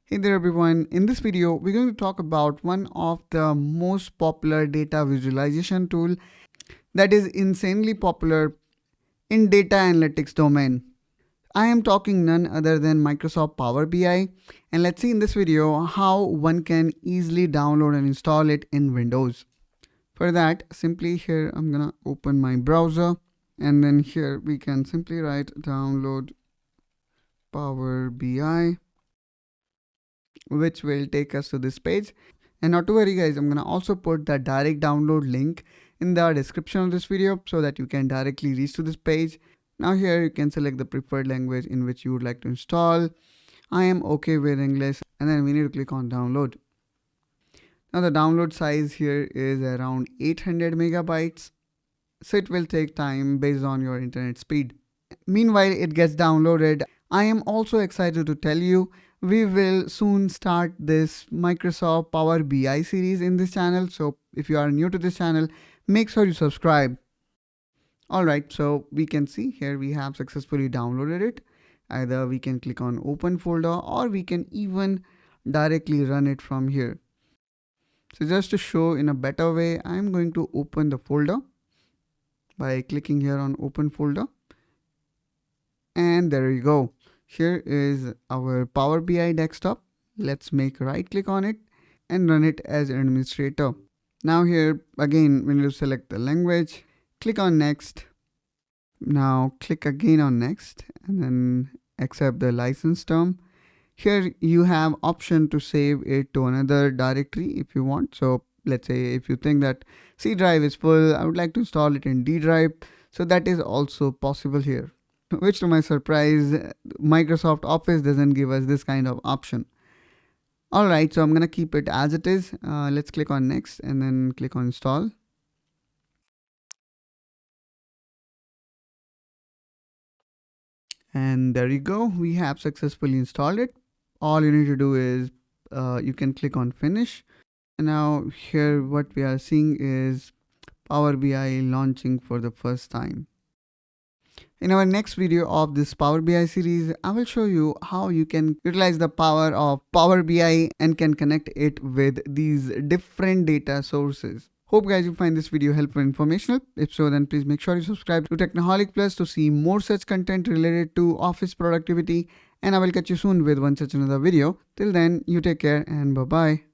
Hey there everyone, in this video we're going to talk about one of the most popular data visualization tool that is insanely popular in data analytics domain. I am talking none other than Microsoft Power BI, and let's see in this video how one can easily download and install it in Windows. For that, simply here I'm gonna open my browser, and then here we can simply write download Power BI, which will take us to this page. And not to worry guys, I'm gonna also put the direct download link in the description of this video so that you can directly reach to this page. Now here you can select the preferred language in which you would like to install. I am okay with English, and then we need to click on download. Now the download size here is around 800 megabytes. So it will take time based on your internet speed. Meanwhile, it gets downloaded. I am also excited to tell you we will soon start this Microsoft Power BI series in this channel. So if you are new to this channel, make sure you subscribe. Alright, so we can see here we have successfully downloaded it. Either we can click on open folder or we can even directly run it from here. So just to show in a better way, I'm going to open the folder by clicking here on open folder. And there you go. Here is our Power BI Desktop. Let's make a right click on it and run it as administrator. Now here again, when you select the language, click on next. Now click again on next and then accept the license term. Here you have option to save it to another directory if you want. So let's say if you think that C drive is full, I would like to install it in D drive. So that is also possible here. Which to my surprise, Microsoft Office doesn't give us this kind of option. Alright, so I'm going to keep it as it is. Let's click on next and then click on install. And there you go. We have successfully installed it. All you need to do is you can click on finish. And now here what we are seeing is Power BI launching for the first time. In our next video of this Power BI series, I will show you how you can utilize the power of Power BI and can connect it with these different data sources. Hope guys you find this video helpful and informational. If so, then please make sure you subscribe to Technoholic Plus to see more such content related to office productivity. And I will catch you soon with one such another video. Till then, you take care and bye-bye.